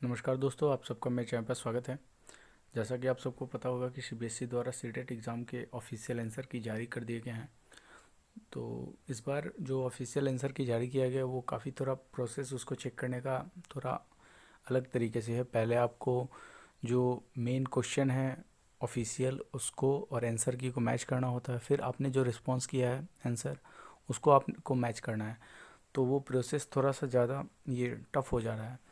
नमस्कार दोस्तों, आप सबका मेरे चैनल पर स्वागत है। जैसा कि आप सबको पता होगा कि सीबीएसई द्वारा सीटेट एग्ज़ाम के ऑफिशियल आंसर की जारी कर दिए गए हैं। तो इस बार जो ऑफिशियल आंसर की जारी किया गया वो काफ़ी थोड़ा प्रोसेस उसको चेक करने का थोड़ा अलग तरीके से है। पहले आपको जो मेन क्वेश्चन है ऑफिशियल उसको और आंसर की को मैच करना होता है, फिर आपने जो रिस्पॉन्स किया है आंसर उसको आपको मैच करना है। तो वो प्रोसेस थोड़ा सा ज़्यादा ये टफ़ हो जा रहा है।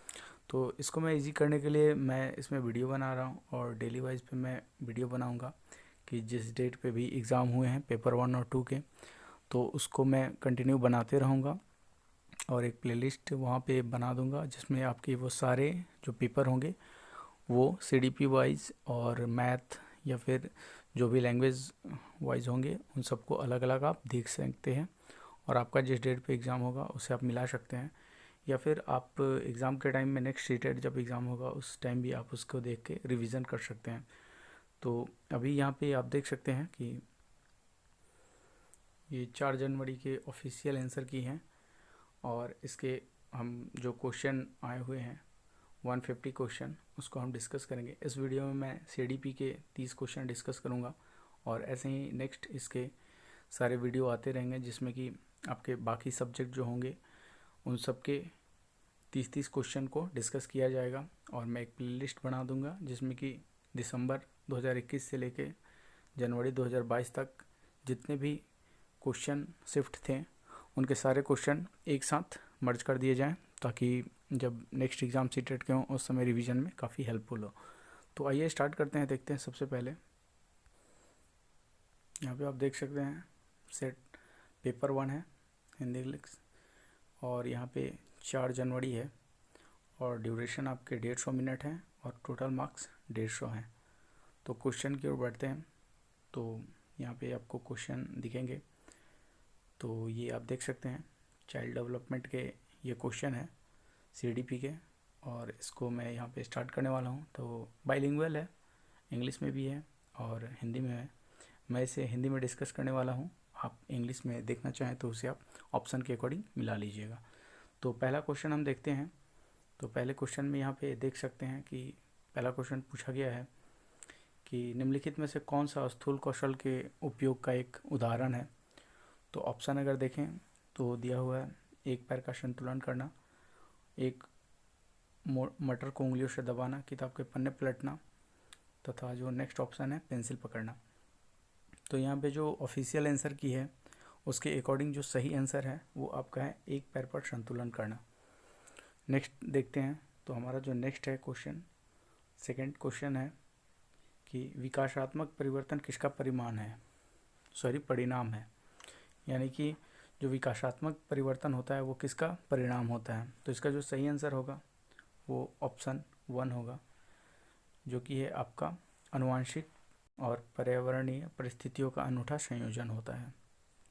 तो इसको मैं इजी करने के लिए मैं इसमें वीडियो बना रहा हूँ और डेली वाइज पे मैं वीडियो बनाऊँगा कि जिस डेट पे भी एग्ज़ाम हुए हैं पेपर 1 और 2 के, तो उसको मैं कंटिन्यू बनाते रहूँगा और एक प्लेलिस्ट वहाँ पे बना दूँगा जिसमें आपके वो सारे जो पेपर होंगे वो सीडीपी वाइज और मैथ या फिर जो भी लैंग्वेज वाइज होंगे उन सबको अलग अलग आप देख सकते हैं और आपका जिस डेट पे एग्ज़ाम होगा उसे आप मिला सकते हैं। या फिर आप एग्ज़ाम के टाइम में नेक्स्ट सीटेट जब एग्ज़ाम होगा उस टाइम भी आप उसको देख के रिवीजन कर सकते हैं। तो अभी यहाँ पे आप देख सकते हैं कि ये 4 जनवरी के ऑफिशियल आंसर की हैं और इसके हम जो क्वेश्चन आए हुए हैं 150 क्वेश्चन उसको हम डिस्कस करेंगे। इस वीडियो में मैं सीडीपी के 30 क्वेश्चन डिस्कस करूँगा और ऐसे ही नेक्स्ट इसके सारे वीडियो आते रहेंगे जिसमें कि आपके बाकी सब्जेक्ट जो होंगे उन सब के 30-30 क्वेश्चन को डिस्कस किया जाएगा। और मैं एक प्लेलिस्ट बना दूंगा जिसमें कि दिसंबर 2021 से लेके जनवरी 2022 तक जितने भी क्वेश्चन शिफ्ट थे उनके सारे क्वेश्चन एक साथ मर्ज कर दिए जाएं ताकि जब नेक्स्ट एग्ज़ाम सीटेट के हों उस समय रिवीजन में काफ़ी हेल्पफुल हो। तो आइए स्टार्ट करते हैं। देखते हैं सबसे पहले यहाँ पे आप देख सकते हैं सेट पेपर 1 है हिंदी इंग्लिश और यहाँ पे 4 जनवरी है और ड्यूरेशन आपके 150 मिनट है और टोटल मार्क्स 150 हैं। तो क्वेश्चन की ओर बढ़ते हैं। तो यहाँ पे आपको क्वेश्चन दिखेंगे, तो ये आप देख सकते हैं चाइल्ड डेवलपमेंट के ये क्वेश्चन है सीडीपी के और इसको मैं यहाँ पे स्टार्ट करने वाला हूँ। तो बाइलिंगुअल है, इंग्लिश में भी है और हिंदी में है। मैं इसे हिंदी में डिस्कस करने वाला हूँ, आप इंग्लिश में देखना चाहें तो उसे आप ऑप्शन के अकॉर्डिंग मिला लीजिएगा। तो पहला क्वेश्चन हम देखते हैं। तो पहले क्वेश्चन में यहाँ पे देख सकते हैं कि पहला क्वेश्चन पूछा गया है कि निम्नलिखित में से कौन सा स्थूल कौशल के उपयोग का एक उदाहरण है। तो ऑप्शन अगर देखें तो दिया हुआ है एक पैर का संतुलन करना, एक मटर को उंगलियों से दबाना, किताब के पन्ने पलटना तथा जो नेक्स्ट ऑप्शन है पेंसिल पकड़ना। तो यहाँ पे जो ऑफिशियल आंसर की है उसके अकॉर्डिंग जो सही आंसर है वो आपका है एक पैर पर संतुलन करना। नेक्स्ट देखते हैं। तो हमारा जो नेक्स्ट है क्वेश्चन सेकंड क्वेश्चन है कि विकासात्मक परिवर्तन किसका परिणाम है। यानी कि जो विकासात्मक परिवर्तन होता है वो किसका परिणाम होता है। तो इसका जो सही आंसर होगा वो ऑप्शन 1 होगा जो कि है आपका आनुवंशिक और पर्यावरणीय परिस्थितियों का अनूठा संयोजन होता है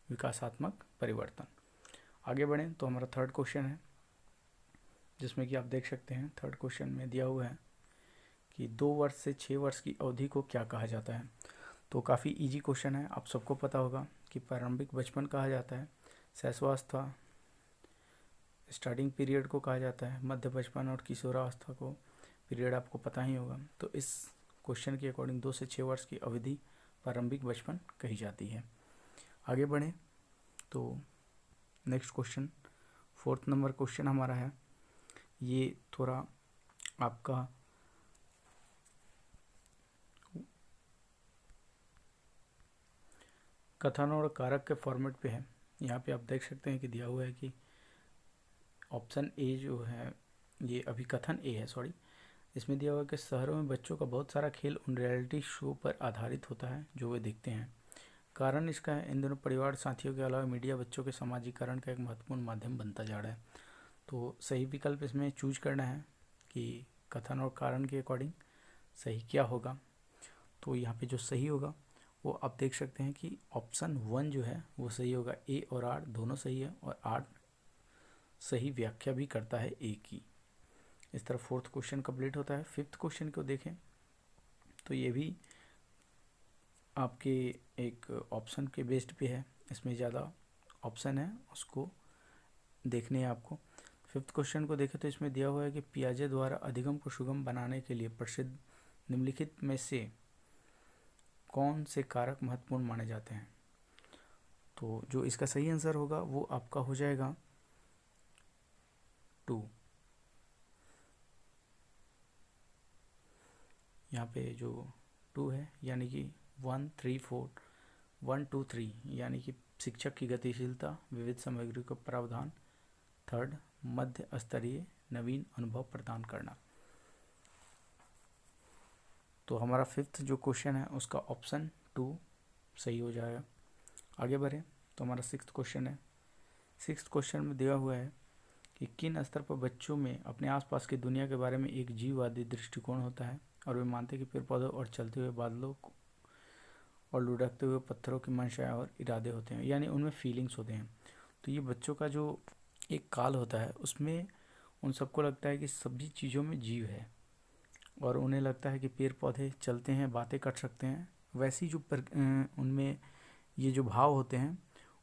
विकासात्मक परिवर्तन। आगे बढ़ें तो हमारा थर्ड क्वेश्चन है जिसमें कि आप देख सकते हैं थर्ड क्वेश्चन में दिया हुआ है कि 2 वर्ष से 6 वर्ष की अवधि को क्या कहा जाता है। तो काफ़ी इजी क्वेश्चन है, आप सबको पता होगा कि प्रारंभिक बचपन कहा जाता है, शैशवावस्था स्टार्टिंग पीरियड को कहा जाता है, मध्य बचपन और किशोरावस्था को पीरियड आपको पता ही होगा। तो इस क्वेश्चन के अकॉर्डिंग 2 से 6 वर्ष की अवधि प्रारंभिक बचपन कही जाती है। आगे बढ़ें तो next question fourth number question हमारा है, ये थोड़ा आपका कथन और कारक के फॉर्मेट पे है। यहाँ पे आप देख सकते हैं कि दिया हुआ है कि ऑप्शन ए जो है ये अभी कथन ए है सॉरी, इसमें दिया हुआ है कि शहरों में बच्चों का बहुत सारा खेल उन रियलिटी शो पर आधारित होता है जो वे देखते हैं। कारण इसका है इन दोनों परिवार साथियों के अलावा मीडिया बच्चों के सामाजिकरण का एक महत्वपूर्ण माध्यम बनता जा रहा है। तो सही विकल्प इसमें चूज करना है कि कथन और कारण के अकॉर्डिंग सही क्या होगा। तो यहाँ पे जो सही होगा वो आप देख सकते हैं कि ऑप्शन 1 जो है वो सही होगा। ए और आर दोनों सही है और आर सही व्याख्या भी करता है ए की। इस तरह फोर्थ क्वेश्चन कंप्लीट होता है। फिफ्थ क्वेश्चन को देखें तो ये भी आपके एक ऑप्शन के बेस्ड पे है, इसमें ज़्यादा ऑप्शन है उसको देखने हैं आपको। 5th क्वेश्चन को देखें तो इसमें दिया हुआ है कि पियाजे द्वारा अधिगम को सुगम बनाने के लिए प्रसिद्ध निम्नलिखित में से कौन से कारक महत्वपूर्ण माने जाते हैं। तो जो इसका सही आंसर होगा वो आपका हो जाएगा 2। यहाँ पे जो 2 है यानी कि 1 3 4 1 2 3 यानी कि शिक्षक की गतिशीलता, विविध सामग्री का प्रावधान, 3rd मध्य स्तरीय नवीन अनुभव प्रदान करना। तो हमारा 5th जो क्वेश्चन है उसका ऑप्शन 2 सही हो जाएगा। आगे बढ़े तो हमारा 6th क्वेश्चन है। 6th क्वेश्चन में दिया हुआ है कि किन स्तर पर बच्चों में अपने आसपास की दुनिया के बारे में एक जीववादी दृष्टिकोण होता है और वे मानते हैं कि पेड़ पौधों और चलते हुए बादलों और लुढ़कते हुए पत्थरों की मंशाएं और इरादे होते हैं, यानी उनमें फीलिंग्स होते हैं। तो ये बच्चों का जो एक काल होता है उसमें उन सबको लगता है कि सभी चीज़ों में जीव है और उन्हें लगता है कि पेड़ पौधे चलते हैं, बातें कर सकते हैं। वैसी जो उनमें ये जो भाव होते हैं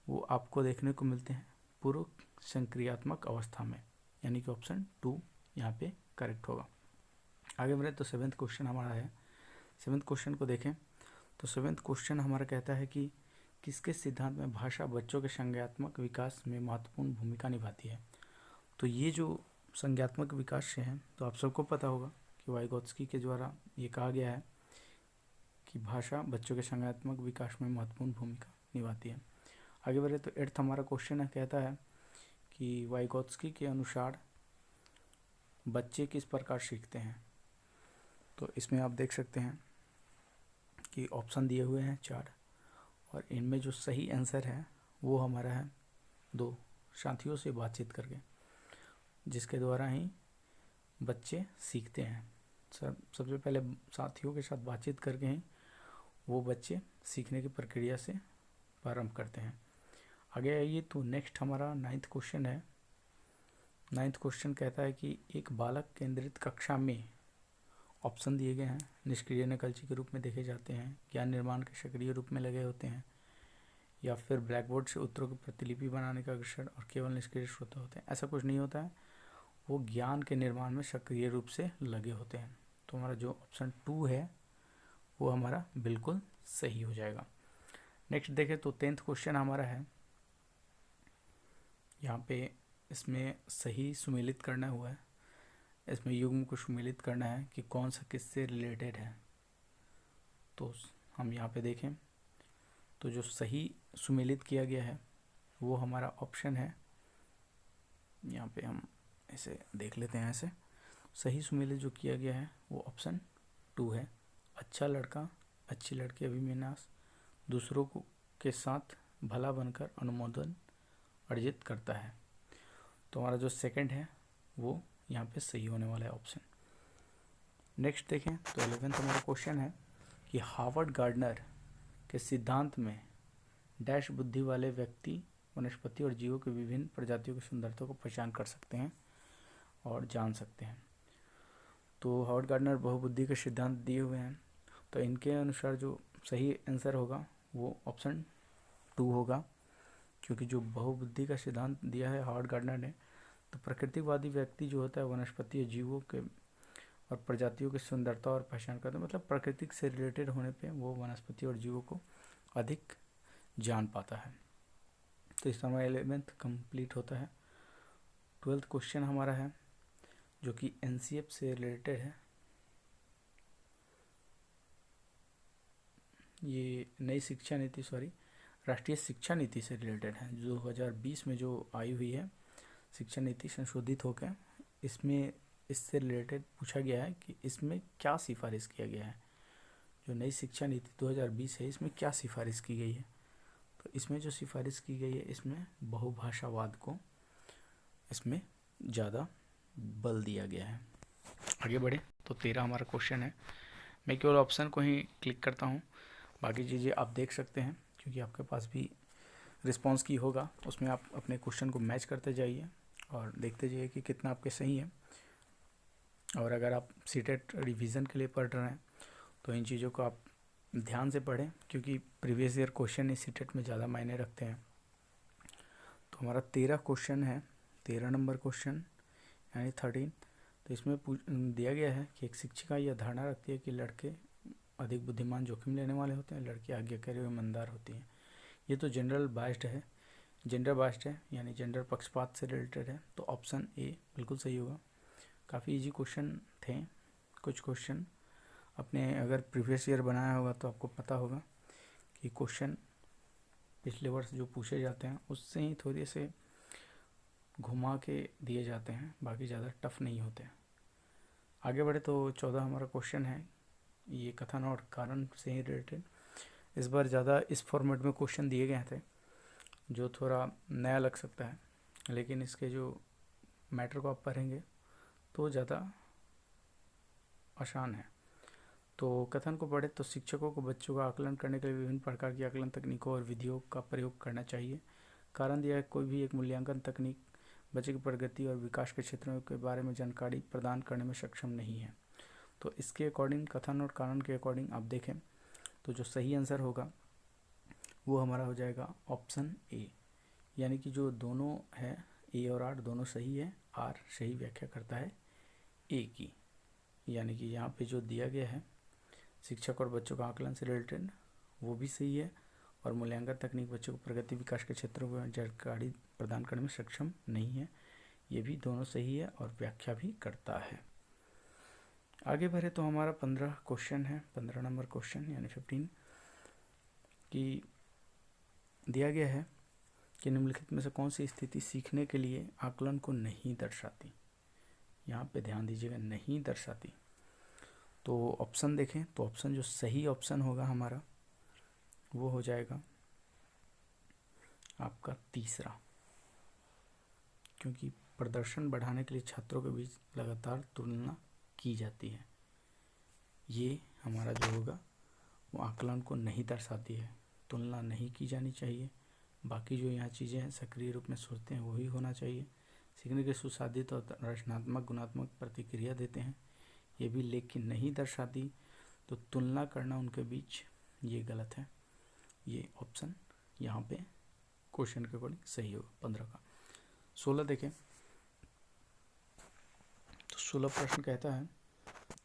वो आपको देखने को मिलते हैं पूर्व संक्रियात्मक अवस्था में, यानी कि ऑप्शन 2 यहाँ पे करेक्ट होगा। आगे बढ़े तो 7th क्वेश्चन हमारा है। 7th क्वेश्चन को देखें तो 7th क्वेश्चन हमारा कहता है कि किसके सिद्धांत में भाषा बच्चों के संज्ञात्मक विकास में महत्वपूर्ण भूमिका निभाती है। तो ये जो संज्ञात्मक विकास से है तो आप सबको पता होगा कि वाइगोत्स्की के द्वारा ये कहा गया है कि भाषा बच्चों के संज्ञात्मक विकास में महत्वपूर्ण भूमिका निभाती है। आगे बढ़े तो 8th हमारा क्वेश्चन है, कहता है कि वाइगोत्स्की के अनुसार बच्चे किस प्रकार सीखते हैं। तो इसमें आप देख सकते हैं कि ऑप्शन दिए हुए हैं 4 और इनमें जो सही आंसर है वो हमारा है 2, साथियों से बातचीत करके, जिसके द्वारा ही बच्चे सीखते हैं। सबसे पहले साथियों के साथ बातचीत करके ही वो बच्चे सीखने की प्रक्रिया से प्रारंभ करते हैं। आगे आइए तो नेक्स्ट हमारा 9th क्वेश्चन है। 9th क्वेश्चन कहता है कि एक बालक केंद्रित कक्षा में ऑप्शन दिए गए हैं, निष्क्रिय नकलची के रूप में देखे जाते हैं, ज्ञान निर्माण के सक्रिय रूप में लगे होते हैं, या फिर ब्लैक बोर्ड से उत्तरों की प्रतिलिपि बनाने का अग्रसर और केवल निष्क्रिय श्रोता होते हैं। ऐसा कुछ नहीं होता है, वो ज्ञान के निर्माण में सक्रिय रूप से लगे होते हैं। तो हमारा जो ऑप्शन 2 है वो हमारा बिल्कुल सही हो जाएगा। नेक्स्ट देखें तो 10th क्वेश्चन हमारा है। यहाँ पे इसमें सही सुमेलित करना हुआ है, इसमें युग्म को सुमेलित करना है कि कौन सा किससे रिलेटेड है। तो हम यहाँ पे देखें तो जो सही सुमेलित किया गया है वो हमारा ऑप्शन है, यहाँ पे हम इसे देख लेते हैं। ऐसे सही सुमेलित जो किया गया है वो ऑप्शन 2 है। अच्छा लड़का अच्छी लड़की अभिविन्यास दूसरों को के साथ भला बनकर अनुमोदन अर्जित करता है। तो हमारा जो सेकंड है वो यहाँ पे सही होने वाला है ऑप्शन। नेक्स्ट देखें तो 11th हमारा क्वेश्चन है कि हार्वर्ड गार्डनर के सिद्धांत में डैश बुद्धि वाले व्यक्ति वनस्पति और जीवों की विभिन्न प्रजातियों की सुंदरता को पहचान कर सकते हैं और जान सकते हैं। तो हार्वर्ड गार्डनर बहुबुद्धि के सिद्धांत दिए हुए हैं, तो इनके अनुसार जो सही आंसर होगा वो ऑप्शन 2 होगा, क्योंकि जो बहुबुद्धि का सिद्धांत दिया है हार्वर्ड गार्डनर ने, तो प्रकृतिवादी व्यक्ति जो होता है वनस्पति और जीवों के और प्रजातियों की सुंदरता और पहचान करता है, मतलब प्रकृति से रिलेटेड होने पे वो वनस्पति और जीवों को अधिक जान पाता है। तो इस तरह 11th कंप्लीट होता है। 12th क्वेश्चन हमारा है जो कि एनसीएफ से रिलेटेड है। ये नई शिक्षा नीति राष्ट्रीय शिक्षा नीति से रिलेटेड है, जो 2020 में जो आई हुई है शिक्षा नीति संशोधित होकर, इसमें इससे रिलेटेड पूछा गया है कि इसमें क्या सिफारिश किया गया है। जो नई शिक्षा नीति 2020 है इसमें क्या सिफारिश की गई है। तो इसमें जो सिफारिश की गई है इसमें बहुभाषावाद को इसमें ज़्यादा बल दिया गया है। आगे बढ़े तो 13 हमारा क्वेश्चन है। मैं केवल ऑप्शन को ही क्लिक करता हूँ, बाकी चीज़ें आप देख सकते हैं क्योंकि आपके पास भी रिस्पॉन्स की होगा, उसमें आप अपने क्वेश्चन को मैच करते जाइए और देखते जाइए कि कितना आपके सही है। और अगर आप सीटेट रिवीजन के लिए पढ़ रहे हैं तो इन चीज़ों को आप ध्यान से पढ़ें, क्योंकि प्रीवियस ईयर क्वेश्चन ही सीटेट में ज़्यादा मायने रखते हैं। तो हमारा 13 क्वेश्चन है, 13 नंबर क्वेश्चन यानी 13। तो इसमें दिया गया है कि एक शिक्षिका यह धारणा रखती है कि लड़के अधिक बुद्धिमान जोखिम लेने वाले होते हैं, लड़की आज्ञाकारी और ईमानदार होती हैं। ये तो जनरल बाइस्ड है, जेंडर बाइस्ड है, यानी जेंडर पक्षपात से रिलेटेड है। तो ऑप्शन ए बिल्कुल सही होगा। काफ़ी इजी क्वेश्चन थे। कुछ क्वेश्चन अपने अगर प्रीवियस ईयर बनाया होगा तो आपको पता होगा कि क्वेश्चन पिछले वर्ष जो पूछे जाते हैं उससे ही थोड़े से घुमा के दिए जाते हैं, बाकी ज़्यादा टफ नहीं होते। आगे बढ़े तो 14 हमारा क्वेश्चन है, ये कथन और कारण से ही रिलेटेड। इस बार ज़्यादा इस फॉर्मेट में क्वेश्चन दिए गए थे जो थोड़ा नया लग सकता है, लेकिन इसके जो मैटर को आप पढ़ेंगे तो ज़्यादा आसान है। तो कथन को पढ़े तो शिक्षकों को बच्चों का आकलन करने के लिए विभिन्न प्रकार की आकलन तकनीकों और विधियों का प्रयोग करना चाहिए। कारण दिया है कोई भी एक मूल्यांकन तकनीक बच्चे की प्रगति और विकास के क्षेत्रों के बारे में जानकारी प्रदान करने में सक्षम नहीं है। तो इसके अकॉर्डिंग, कथन और कारण के अकॉर्डिंग आप देखें तो जो सही आंसर होगा वो हमारा हो जाएगा ऑप्शन ए, यानी कि जो दोनों है ए और आर दोनों सही है। आर सही व्याख्या करता है ए की, यानी कि यहाँ पे जो दिया गया है शिक्षक और बच्चों का आकलन से रिलेटेड वो भी सही है, और मूल्यांकन तकनीक बच्चों को प्रगति विकास के क्षेत्रों में जानकारी प्रदान करने में सक्षम नहीं है, ये भी दोनों सही है और व्याख्या भी करता है। आगे बढ़े तो हमारा 15 क्वेश्चन है, 15 नंबर क्वेश्चन यानी 15 की दिया गया है कि निम्नलिखित में से कौन सी स्थिति सीखने के लिए आकलन को नहीं दर्शाती। यहाँ पे ध्यान दीजिएगा, नहीं दर्शाती। तो ऑप्शन देखें तो ऑप्शन जो सही ऑप्शन होगा हमारा वो हो जाएगा आपका तीसरा, क्योंकि प्रदर्शन बढ़ाने के लिए छात्रों के बीच लगातार तुलना की जाती है। ये हमारा जो होगा वो आकलन को नहीं दर्शाती है, तुलना नहीं की जानी चाहिए। बाकी जो यहाँ चीज़ें हैं सक्रिय रूप में सोचते हैं वही होना चाहिए। सीखने के सुसाधित और रचनात्मक गुणात्मक प्रतिक्रिया देते हैं, ये भी लेकिन नहीं दर्शाती। तो तुलना करना उनके बीच ये गलत है। ये ऑप्शन यहाँ पे क्वेश्चन के अकॉर्डिंग सही होगा 15 का। 16 देखें तो 16 प्रश्न कहता है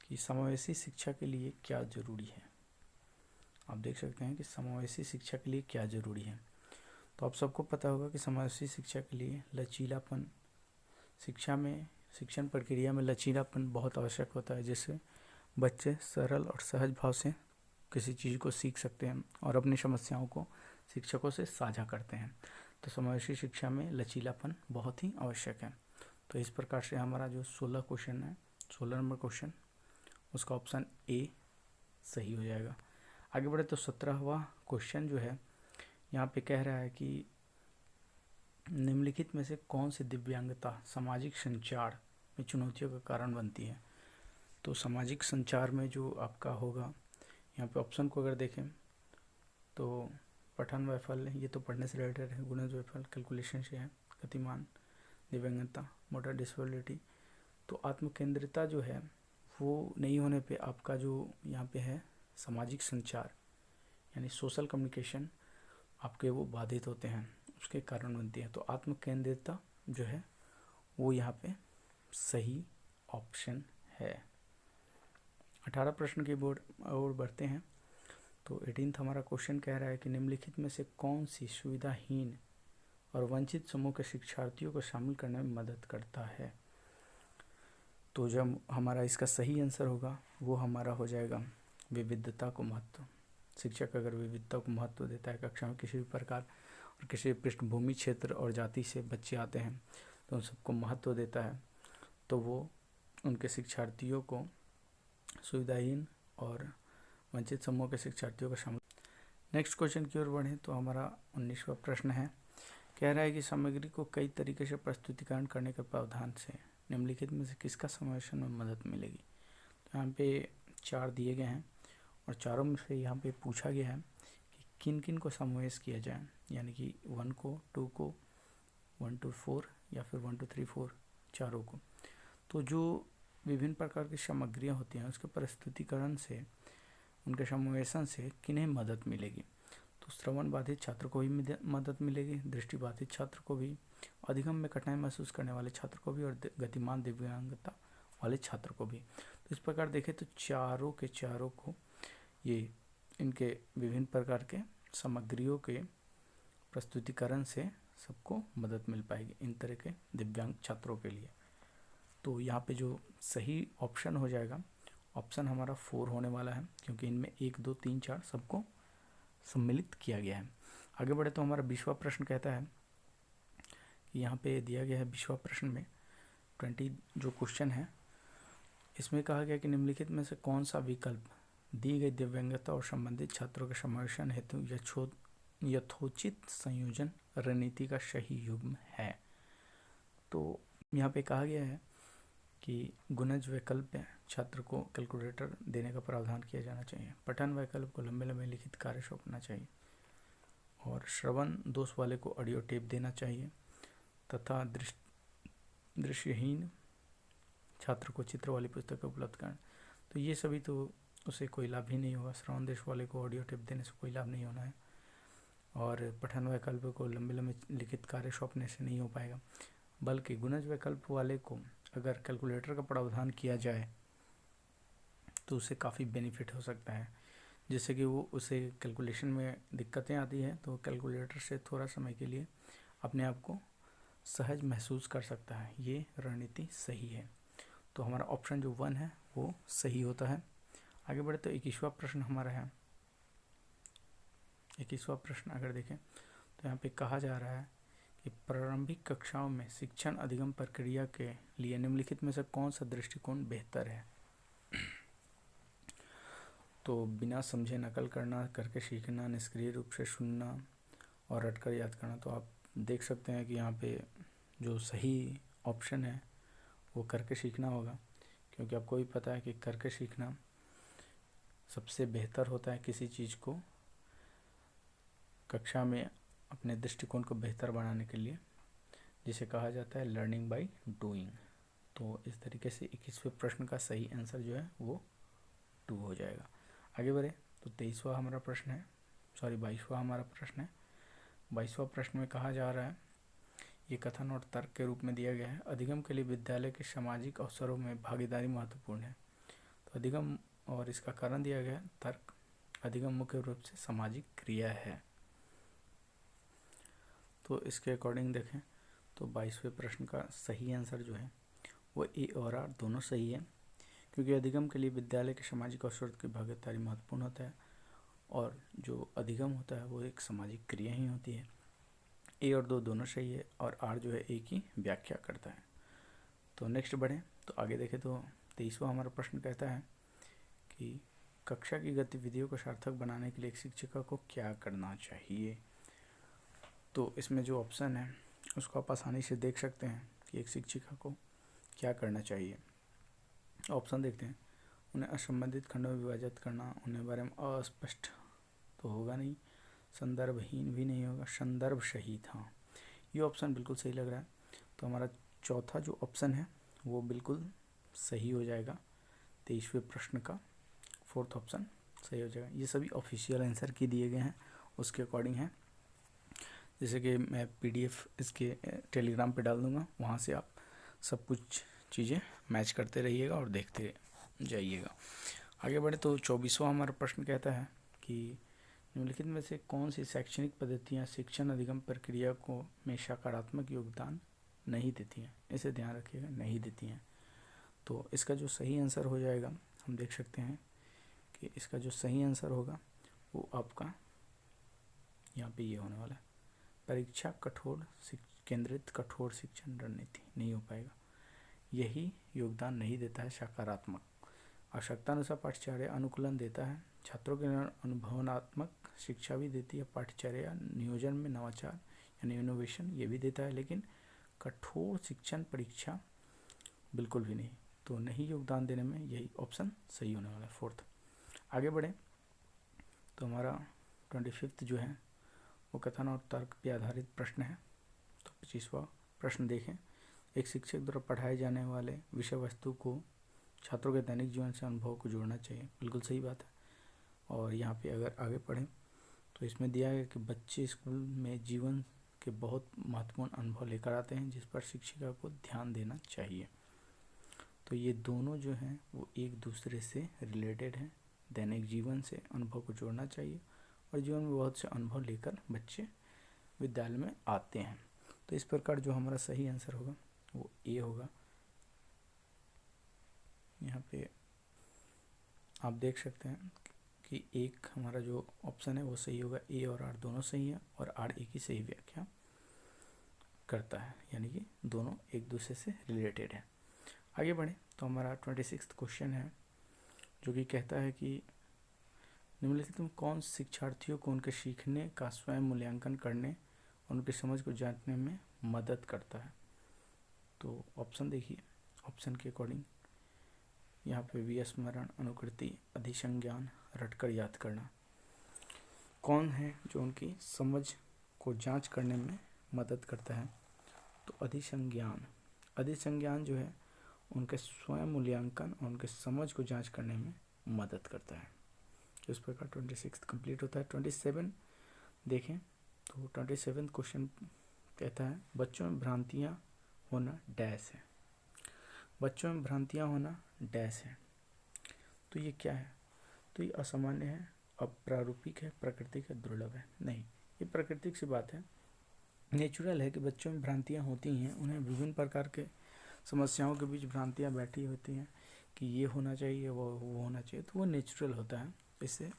कि समावेशी शिक्षा के लिए क्या जरूरी है। आप देख सकते हैं कि समावेशी शिक्षा के लिए क्या जरूरी है। तो आप सबको पता होगा कि समावेशी शिक्षा के लिए लचीलापन, शिक्षा में शिक्षण प्रक्रिया में लचीलापन बहुत आवश्यक होता है, जिससे बच्चे सरल और सहज भाव से किसी चीज़ को सीख सकते हैं और अपनी समस्याओं को शिक्षकों से साझा करते हैं। तो समावेशी शिक्षा में लचीलापन बहुत ही आवश्यक है। तो इस प्रकार से हमारा जो 16 क्वेश्चन है, 16 नंबर क्वेश्चन, उसका ऑप्शन ए सही हो जाएगा। आगे बढ़े तो 17वां क्वेश्चन जो है यहाँ पे कह रहा है कि निम्नलिखित में से कौन सी दिव्यांगता सामाजिक संचार में चुनौतियों का कारण बनती है। तो सामाजिक संचार में जो आपका होगा यहाँ पे ऑप्शन को अगर देखें तो पठन वैफल्य, ये तो पढ़ने से रिलेटेड है, गुणज वैफल्य कैलकुलेशन से है, गतिमान दिव्यांगता, मोटर डिसेबिलिटी। तो आत्मकेंद्रिता जो है वो नहीं होने पे आपका जो यहाँ पे है सामाजिक संचार यानी सोशल कम्युनिकेशन आपके वो बाधित होते हैं, उसके कारण बनती है। तो आत्मकेंद्रिता जो है वो यहाँ पे सही ऑप्शन है। 18 प्रश्न की ओर बढ़ते हैं। तो 18 हमारा क्वेश्चन कह रहा है कि निम्नलिखित में से कौन सी सुविधाहीन और वंचित समूह के शिक्षार्थियों को शामिल करने में मदद करता है। तो जब हमारा इसका सही आंसर होगा वो हमारा हो जाएगा विविधता को महत्व। शिक्षक अगर विविधता को महत्व देता है, कक्षा में किसी भी प्रकार और किसी पृष्ठभूमि क्षेत्र और जाति से बच्चे आते हैं तो उन सबको महत्व देता है, तो वो उनके शिक्षार्थियों को सुविधाहीन और वंचित समूह के शिक्षार्थियों को शामिल। नेक्स्ट क्वेश्चन की ओर बढ़ें तो हमारा 19वां प्रश्न है, कह रहा है कि सामग्री को कई तरीके से प्रस्तुतिकरण करने के प्रावधान से निम्नलिखित में से किसका समावेशन में मदद मिलेगी। तो यहाँ पे 4 दिए गए हैं और चारों में से यहाँ पे पूछा गया है कि किन किन को समावेश किया जाए, यानी कि 1 को, 2 को, 1 to 4 या फिर 1 to 3 4 चारों को। तो जो विभिन्न प्रकार की सामग्रियाँ होती हैं उसके प्रस्तुतिकरण से, उनके समावेशन से किन्हें मदद मिलेगी। तो तो श्रवण बाधित छात्र को भी मदद मिलेगी, दृष्टि बाधित छात्र को भी, अधिगम में कठिनाई महसूस करने वाले छात्र को भी, और गतिमान दिव्यांगता वाले छात्र को भी। तो इस प्रकार देखें तो चारों के चारों को ये इनके विभिन्न प्रकार के सामग्रियों के प्रस्तुतिकरण से सबको मदद मिल पाएगी इन तरह के दिव्यांग छात्रों के लिए। तो यहाँ पे जो सही ऑप्शन हो जाएगा, ऑप्शन हमारा 4 होने वाला है, क्योंकि इनमें 1 2 3 4 सबको सम्मिलित किया गया है। आगे बढ़े तो हमारा 20वां प्रश्न कहता है कि यहाँ पे दिया गया है 20वां प्रश्न में 20 जो क्वेश्चन है, इसमें कहा गया कि निम्नलिखित में से कौन सा विकल्प दी गई दिव्यांगता और संबंधित छात्रों के समावेशन हेतु यथोचित संयोजन रणनीति का सही युग्म है। तो यहाँ पे कहा गया है कि गुणज वैकल्प छात्र को कैलकुलेटर देने का प्रावधान किया जाना चाहिए, पठन वैकल्प को लंबे लंबे लिखित कार्य सौंपना चाहिए, और श्रवण दोष वाले को ऑडियो टेप देना चाहिए, तथा दृष्टिहीन छात्र को चित्र वाली पुस्तक उपलब्ध कराना। तो ये सभी तो उसे कोई लाभ ही नहीं होगा, श्रवण दोष वाले को ऑडियो टेप देने से कोई लाभ नहीं होना है, और पठन वैकल्प को लंबे लंबे लिखित कार्य सौंपने से नहीं हो पाएगा, बल्कि गुणज वैकल्प वाले को अगर कैलकुलेटर का प्रावधान किया जाए तो उसे काफ़ी बेनिफिट हो सकता है। जैसे कि वो उसे कैलकुलेशन में दिक्कतें आती हैं तो कैलकुलेटर से थोड़ा समय के लिए अपने आप को सहज महसूस कर सकता है, ये रणनीति सही है। तो हमारा ऑप्शन जो 1 है वो सही होता है। आगे बढ़े तो 21वां प्रश्न हमारा है। 21वां प्रश्न अगर देखें तो यहाँ पे कहा जा रहा है कि प्रारंभिक कक्षाओं में शिक्षण अधिगम प्रक्रिया के लिए निम्नलिखित में से कौन सा दृष्टिकोण बेहतर है। तो बिना समझे नकल करना, करके सीखना, निष्क्रिय रूप से सुनना और रटकर याद करना। तो आप देख सकते हैं कि यहाँ पे जो सही ऑप्शन है वो करके सीखना होगा, क्योंकि आपको भी पता है कि करके सीखना सबसे बेहतर होता है किसी चीज़ को कक्षा में अपने दृष्टिकोण को बेहतर बनाने के लिए, जिसे कहा जाता है लर्निंग बाय डूइंग। तो इस तरीके से 21वें प्रश्न का सही आंसर जो है वो 2 हो जाएगा। आगे बढ़े तो 23वां हमारा प्रश्न है, 22वां हमारा प्रश्न है। 22वां प्रश्न में कहा जा रहा है, ये कथन और तर्क के रूप में दिया गया है, अधिगम के लिए विद्यालय के सामाजिक अवसरों में भागीदारी महत्वपूर्ण है। तो अधिगम और इसका कारण दिया गया है तर्क, अधिगम मुख्य रूप से सामाजिक क्रिया है। तो इसके अकॉर्डिंग देखें तो 22वें प्रश्न का सही आंसर जो है वो ए और आर दोनों सही है, क्योंकि अधिगम के लिए विद्यालय के सामाजिक अवसर की भागीदारी महत्वपूर्ण होता है, और जो अधिगम होता है वो एक सामाजिक क्रिया ही होती है। ए और 2 दोनों सही है, और आर जो है ए की व्याख्या करता है। तो नेक्स्ट बढ़ें तो आगे देखें तो 23वां हमारा प्रश्न कहता है कि कक्षा की गतिविधियों को सार्थक बनाने के लिए एक शिक्षिका को क्या करना चाहिए। तो इसमें जो ऑप्शन है उसको आप आसानी से देख सकते हैं कि एक शिक्षिका को क्या करना चाहिए। ऑप्शन देखते हैं, उन्हें असंबंधित खंडों में विभाजित करना, उन्हें बारे में अस्पष्ट तो होगा नहीं, संदर्भहीन भी नहीं होगा, संदर्भ सहित, हाँ ये ऑप्शन बिल्कुल सही लग रहा है। तो हमारा चौथा जो ऑप्शन है वो बिल्कुल सही हो जाएगा, 23वें प्रश्न का 4th ऑप्शन सही हो जाएगा। ये सभी ऑफिशियल आंसर की दिए गए हैं, उसके अकॉर्डिंग है। जैसे कि मैं PDF इसके टेलीग्राम पे डाल दूँगा, वहाँ से आप सब कुछ चीज़ें मैच करते रहिएगा और देखते जाइएगा। आगे बढ़े तो 24वां हमारा प्रश्न कहता है कि निम्नलिखित में से कौन सी शैक्षणिक पद्धतियाँ शिक्षण अधिगम प्रक्रिया को में सकारात्मक योगदान नहीं देती हैं। इसे ध्यान रखिएगा, नहीं देती हैं। तो इसका जो सही आंसर हो जाएगा, हम देख सकते हैं कि इसका जो सही आंसर होगा वो आपका यहाँ पे ये होने वाला है, परीक्षा कठोर केंद्रित कठोर शिक्षण रणनीति नहीं हो पाएगा। यही योगदान नहीं देता है सकारात्मक। आवश्यकतानुसार पाठ्यचर्या अनुकूलन देता है, छात्रों के अनुभवनात्मक शिक्षा भी देती है, पाठ्यचर्या नियोजन में नवाचार यानी इनोवेशन ये भी देता है, लेकिन कठोर शिक्षण परीक्षा बिल्कुल भी नहीं। तो नहीं योगदान देने में यही ऑप्शन सही होने वाला है 4th। आगे बढ़े तो हमारा 25th जो है वो कथन और तर्क पे आधारित प्रश्न है। तो 25वां प्रश्न देखें, एक शिक्षक द्वारा पढ़ाए जाने वाले विषय वस्तु को छात्रों के दैनिक जीवन से अनुभव को जोड़ना चाहिए। बिल्कुल सही बात है। और यहाँ पे अगर आगे पढ़ें तो इसमें दिया है कि बच्चे स्कूल में जीवन के बहुत महत्वपूर्ण अनुभव लेकर आते हैं जिस पर शिक्षिका को ध्यान देना चाहिए। तो ये दोनों जो हैं वो एक दूसरे से रिलेटेड हैं। दैनिक जीवन से अनुभव को जोड़ना चाहिए और जीवन में बहुत से अनुभव लेकर बच्चे विद्यालय में आते हैं। तो इस प्रकार जो हमारा सही आंसर होगा वो ए होगा। यहाँ पे आप देख सकते हैं कि एक हमारा जो ऑप्शन है वो सही होगा, ए और आर दोनों सही है और आर ए की सही व्याख्या करता है, यानी कि दोनों एक दूसरे से रिलेटेड है। आगे बढ़े तो हमारा 26वां क्वेश्चन है जो कि कहता है कि निम्नलिखित में कौन शिक्षार्थियों को उनके सीखने का स्वयं मूल्यांकन करने और उनकी समझ को जांचने में मदद करता है। तो ऑप्शन देखिए, ऑप्शन के अकॉर्डिंग यहाँ पे विस्मरण, अनुकृति, अधिसंज्ञान, रटकर याद करना। कौन है जो उनकी समझ को जांच करने में मदद करता है? तो अधिसंज्ञान। अधिसंज्ञान जो है उनके स्वयं मूल्यांकन और उनके समझ को जांच करने में मदद करता है। तो इस प्रकार 26 कंप्लीट होता है। 27 देखें तो 27 क्वेश्चन कहता है बच्चों में भ्रांतियाँ होना डैश है। बच्चों में भ्रांतियाँ होना डैश है। तो ये क्या है? तो ये असामान्य है, अप्रारूपिक है, प्राकृतिक है, दुर्लभ है। नहीं, ये प्राकृतिक सी बात है, नेचुरल है कि बच्चों में भ्रांतियाँ होती हैं। उन्हें विभिन्न प्रकार के समस्याओं के बीच भ्रांतियाँ बैठी होती हैं कि ये होना चाहिए, वो होना चाहिए, तो वो नेचुरल होता है। इससे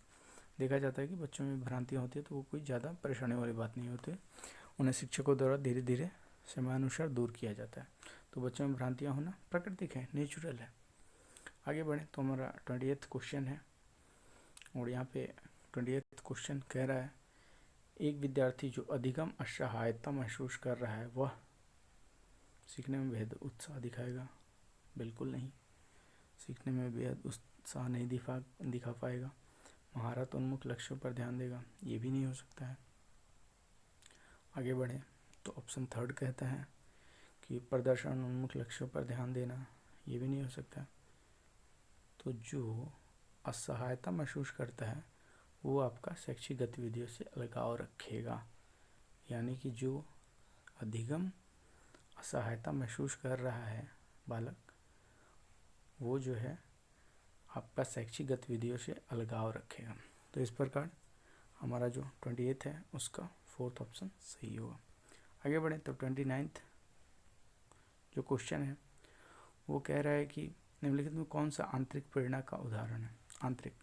देखा जाता है कि बच्चों में भ्रांतियाँ होती है तो वो कोई ज़्यादा परेशानी वाली बात नहीं होती। उन्हें शिक्षकों द्वारा धीरे धीरे समयानुसार दूर किया जाता है। तो बच्चों में भ्रांतियाँ होना प्राकृतिक है, नेचुरल है। आगे बढ़ें तो हमारा 28वां क्वेश्चन है और यहाँ पे 28वां क्वेश्चन कह रहा है एक विद्यार्थी जो अधिगम असहायता महसूस कर रहा है वह सीखने में बेहद उत्साह दिखाएगा? बिल्कुल नहीं, सीखने में बेहद उत्साह नहीं दिखा पाएगा। महारत उन्मुख लक्ष्यों पर ध्यान देगा? ये भी नहीं हो सकता है। आगे बढ़े तो ऑप्शन 3 कहता है कि प्रदर्शन उन्मुख लक्ष्यों पर ध्यान देना, ये भी नहीं हो सकता। तो जो असहायता महसूस करता है वो आपका शैक्षिक गतिविधियों से अलगाव रखेगा, यानी कि जो अधिगम असहायता महसूस कर रहा है बालक, वो जो है आपका शैक्षिक गतिविधियों से अलगाव रखेगा। तो इस प्रकार हमारा जो 28 है उसका 4th ऑप्शन सही होगा। आगे बढ़े तो 29 जो क्वेश्चन है वो कह रहा है कि निम्नलिखित में कौन सा आंतरिक प्रेरणा का उदाहरण है? आंतरिक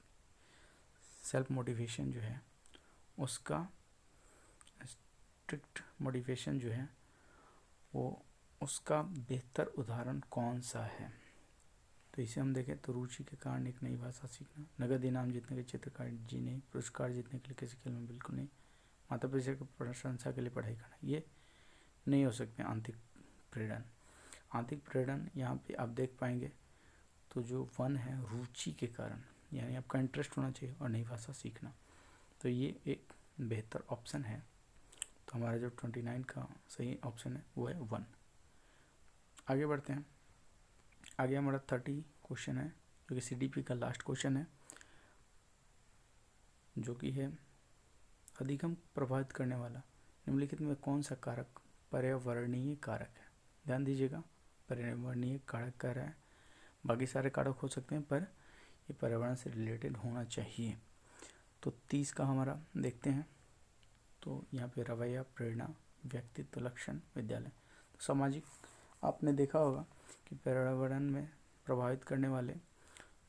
सेल्फ मोटिवेशन जो है उसका स्ट्रिक्ट मोटिवेशन जो है वो उसका बेहतर उदाहरण कौन सा है? तो इसे हम देखें तो रुचि के कारण एक नई भाषा सीखना, नगद इनाम जीतने के लिए चित्रकार जी नहीं, पुरस्कार जीतने के लिए किसी खेल में बिल्कुल नहीं, माता पिता की प्रशंसा के लिए पढ़ाई करना, ये नहीं हो सकते आंतरिक प्रेरण। आंतरिक प्रेरण यहाँ पे आप देख पाएंगे तो जो 1 है रुचि के कारण, यानी आपका इंटरेस्ट होना चाहिए और नई भाषा सीखना, तो ये एक बेहतर ऑप्शन है। तो हमारा जो 29 का सही ऑप्शन है वो है 1। आगे बढ़ते हैं। आगे हमारा 30 क्वेश्चन है जो कि CDP का लास्ट क्वेश्चन है, जो कि है अधिगम प्रभावित करने वाला निम्नलिखित में कौन सा कारक पर्यावरणीय कारक है? ध्यान दीजिएगा, पर्यावरणीय कारक कह रहा है, बाकी सारे कारक हो सकते हैं पर ये पर्यावरण से रिलेटेड होना चाहिए। तो 30 का हमारा देखते हैं तो यहाँ पे रवैया, प्रेरणा, व्यक्तित्व, लक्षण, विद्यालय। तो सामाजिक आपने देखा होगा कि पर्यावरण में प्रभावित करने वाले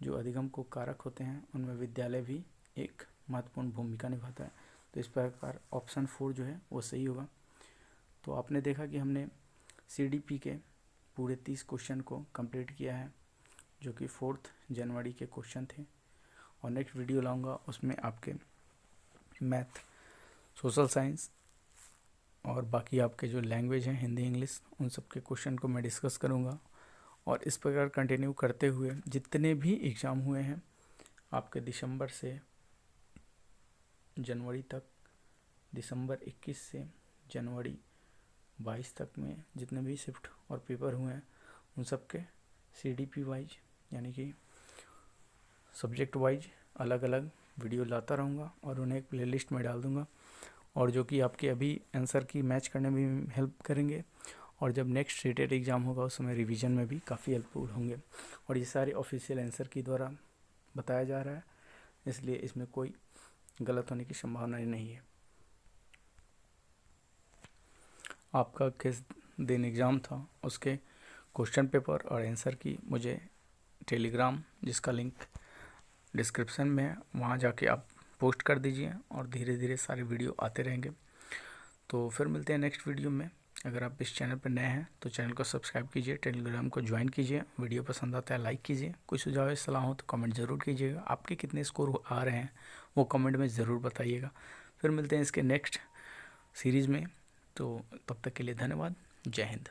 जो अधिगम को कारक होते हैं उनमें विद्यालय भी एक महत्वपूर्ण भूमिका निभाता है। तो इस प्रकार ऑप्शन 4 जो है वो सही होगा। तो आपने देखा कि हमने CDP के पूरे 30 क्वेश्चन को कंप्लीट किया है जो कि 4 जनवरी के क्वेश्चन थे, और नेक्स्ट वीडियो लाऊंगा उसमें आपके मैथ, सोशल साइंस और बाकी आपके जो लैंग्वेज हैं हिंदी, इंग्लिश, उन सब के क्वेश्चन को मैं डिस्कस करूंगा। और इस प्रकार कंटिन्यू करते हुए जितने भी एग्ज़ाम हुए हैं आपके दिसंबर से जनवरी तक, दिसंबर 21 से जनवरी 22 तक में जितने भी शिफ्ट और पेपर हुए हैं उन सब के CDP वाइज यानी कि सब्जेक्ट वाइज अलग अलग वीडियो लाता रहूँगा और उन्हें एक प्लेलिस्ट में डाल दूँगा, और जो कि आपके अभी आंसर की मैच करने में भी हेल्प करेंगे, और जब नेक्स्ट रेटेड एग्ज़ाम होगा उस समय रिवीजन में भी काफ़ी हेल्पफुल होंगे। और ये सारे ऑफिशियल आंसर की द्वारा बताया जा रहा है, इसलिए इसमें कोई गलत होने की संभावना नहीं है। आपका किस दिन एग्ज़ाम था उसके क्वेश्चन पेपर और आंसर की मुझे टेलीग्राम, जिसका लिंक डिस्क्रिप्शन में है, वहाँ जाके आप पोस्ट कर दीजिए, और धीरे धीरे सारे वीडियो आते रहेंगे। तो फिर मिलते हैं नेक्स्ट वीडियो में। अगर आप इस चैनल पर नए हैं तो चैनल को सब्सक्राइब कीजिए, टेलीग्राम को ज्वाइन कीजिए, वीडियो पसंद आता है लाइक कीजिए, कोई सुझाव या सलाह हो तो कमेंट ज़रूर कीजिएगा। आपके कितने स्कोर आ रहे हैं वो कमेंट में ज़रूर बताइएगा। फिर मिलते हैं इसके नेक्स्ट सीरीज़ में। तो तब तक के लिए धन्यवाद। जय हिंद।